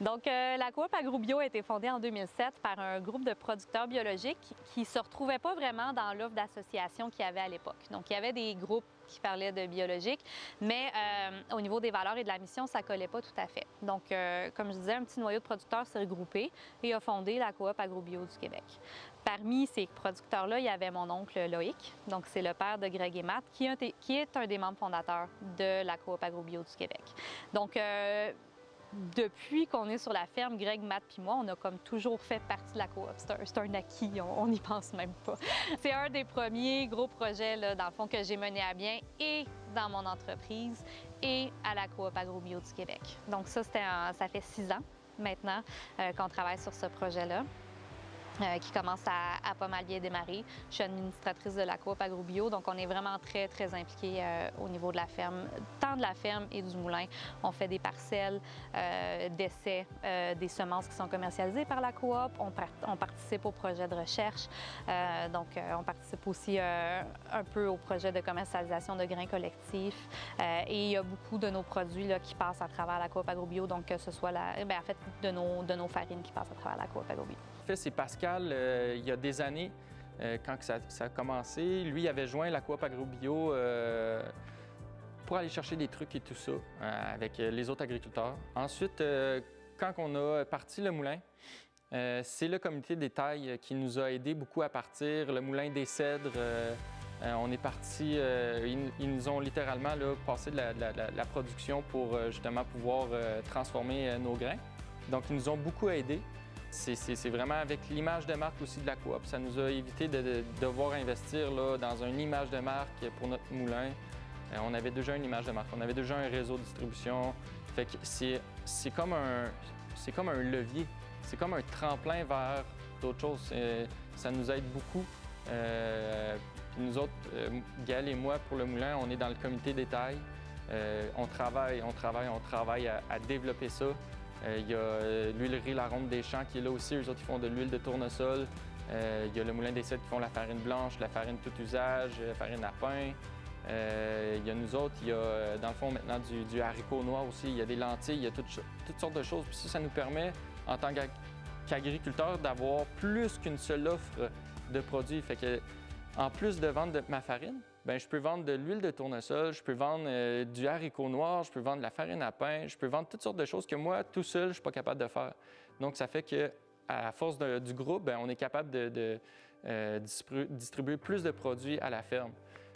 Donc, la coop AgroBio a été fondée en 2007 par un groupe de producteurs biologiques qui ne se retrouvaient pas vraiment dans l'offre d'association qu'il y avait à l'époque. Donc, il y avait des groupes qui parlaient de biologique, mais au niveau des valeurs et de la mission, ça ne collait pas tout à fait. Donc, comme je disais, un petit noyau de producteurs s'est regroupé et a fondé la coop AgroBio du Québec. Parmi ces producteurs-là, il y avait mon oncle Loïc, donc c'est le père de Greg et Matt, qui est un des membres fondateurs de la coop AgroBio du Québec. Donc, depuis qu'on est sur la ferme, Greg, Matt puis moi, on a comme toujours fait partie de la coop. C'est un acquis, on n'y pense même pas. C'est un des premiers gros projets, là, dans le fond, que j'ai mené à bien et dans mon entreprise et à la coop AgroBio du Québec. Donc ça fait 6 ans maintenant qu'on travaille sur ce projet-là. Qui commence à pas mal bien démarrer. Je suis administratrice de la coop AgroBio, donc on est vraiment très, très impliqués au niveau de la ferme, tant de la ferme et du moulin. On fait des parcelles, d'essais, des semences qui sont commercialisées par la coop. On participe au projet de recherche, on participe aussi un peu au projet de commercialisation de grains collectifs. Et il y a beaucoup de nos produits là, qui passent à travers la coop AgroBio, donc que ce soit de nos farines qui passent à travers la coop AgroBio. En fait, c'est Pascal, il y a des années, quand ça a commencé, lui avait joint la coop AgroBio pour aller chercher des trucs et tout ça avec les autres agriculteurs. Ensuite, quand on a parti le moulin, c'est le comité des tailles qui nous a aidés beaucoup à partir, le moulin des Cèdres. On est parti, ils nous ont littéralement là, passé de la production pour justement pouvoir transformer nos grains. Donc, ils nous ont beaucoup aidés. C'est vraiment avec l'image de marque aussi de la coop. Ça nous a évité de devoir investir là, dans une image de marque pour notre moulin. On avait déjà une image de marque, on avait déjà un réseau de distribution. Fait que c'est comme un levier, c'est comme un tremplin vers d'autres choses. Ça nous aide beaucoup. Puis nous autres, Gaël et moi, pour le moulin, on est dans le comité des tailles. On travaille à développer ça. Il y a l'huilerie La Ronde des Champs qui est là aussi. Eux autres, ils font de l'huile de tournesol. Il y a le Moulin des Cèdres qui font la farine blanche, la farine tout usage, la farine à pain. Il y a nous autres, il y a dans le fond maintenant du haricot noir aussi. Il y a des lentilles, il y a toutes sortes de choses. Puis ça nous permet, en tant qu'agriculteur, d'avoir plus qu'une seule offre de produits. Fait que, en plus de vendre de ma farine, bien, je peux vendre de l'huile de tournesol, je peux vendre du haricot noir, je peux vendre de la farine à pain, je peux vendre toutes sortes de choses que moi, tout seul, je ne suis pas capable de faire. Donc, ça fait qu'à force du groupe, bien, on est capable de distribuer plus de produits à la ferme.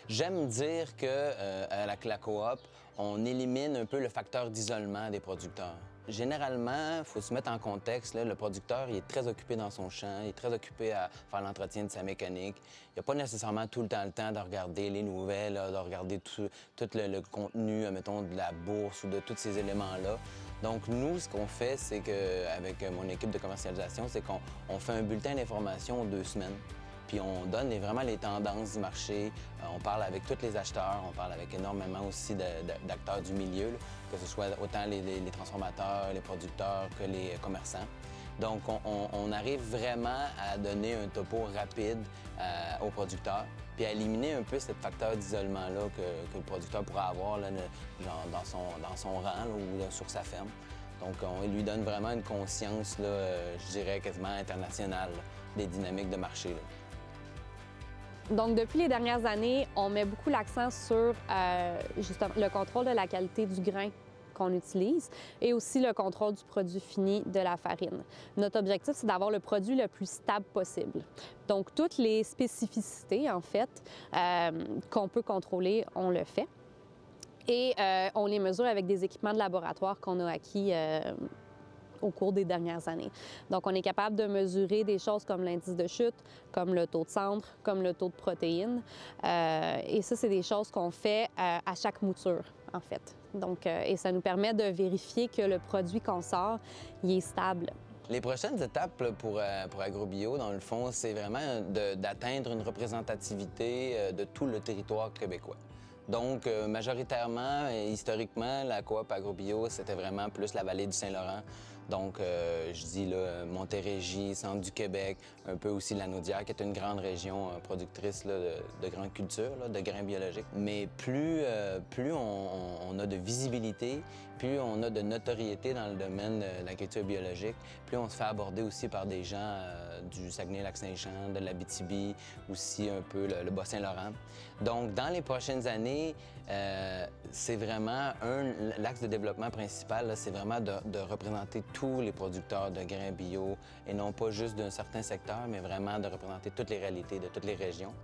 J'aime dire qu'à la coop, on élimine un peu le facteur d'isolement des producteurs. Généralement, il faut se mettre en contexte, là, le producteur il est très occupé dans son champ, il est très occupé à faire l'entretien de sa mécanique. Il n'a pas nécessairement tout le temps de regarder les nouvelles, là, de regarder tout le contenu, mettons, de la bourse ou de tous ces éléments-là. Donc, nous, ce qu'on fait, c'est qu'avec mon équipe de commercialisation, c'est qu'on fait un bulletin d'information 2 semaines. Puis on donne vraiment les tendances du marché. On parle avec tous les acheteurs, on parle avec énormément aussi d'acteurs du milieu, là, que ce soit autant les transformateurs, les producteurs que les commerçants. Donc on arrive vraiment à donner un topo rapide aux producteurs, puis à éliminer un peu ce facteur d'isolement-là que le producteur pourrait avoir là, genre dans son rang là, ou sur sa ferme. Donc on lui donne vraiment une conscience, là, je dirais quasiment internationale, là, des dynamiques de marché. Là. Donc, depuis les dernières années, on met beaucoup l'accent sur justement le contrôle de la qualité du grain qu'on utilise et aussi le contrôle du produit fini de la farine. Notre objectif, c'est d'avoir le produit le plus stable possible. Donc, toutes les spécificités, en fait, qu'on peut contrôler, on le fait. Et on les mesure avec des équipements de laboratoire qu'on a acquis au cours des dernières années. Donc, on est capable de mesurer des choses comme l'indice de chute, comme le taux de cendre, comme le taux de protéines. Et ça, c'est des choses qu'on fait à chaque mouture, en fait. Donc, et ça nous permet de vérifier que le produit qu'on sort, il est stable. Les prochaines étapes là, pour AgroBio, dans le fond, c'est vraiment d'atteindre une représentativité de tout le territoire québécois. Donc, majoritairement et historiquement, la coop AgroBio, c'était vraiment plus la vallée du Saint-Laurent. Donc, je dis là, Montérégie, centre du Québec, un peu aussi la Naudière, qui est une grande région productrice là, de grandes cultures, là, de grains biologiques. Mais plus on a de visibilité, plus on a de notoriété dans le domaine de l'agriculture biologique, plus on se fait aborder aussi par des gens du Saguenay-Lac-Saint-Jean, de l'Abitibi, aussi un peu le Bas-Saint-Laurent. Donc, dans les prochaines années, c'est vraiment l'axe de développement principal, c'est vraiment de représenter tous les producteurs de grains bio et non pas juste d'un certain secteur, mais vraiment de représenter toutes les réalités de toutes les régions.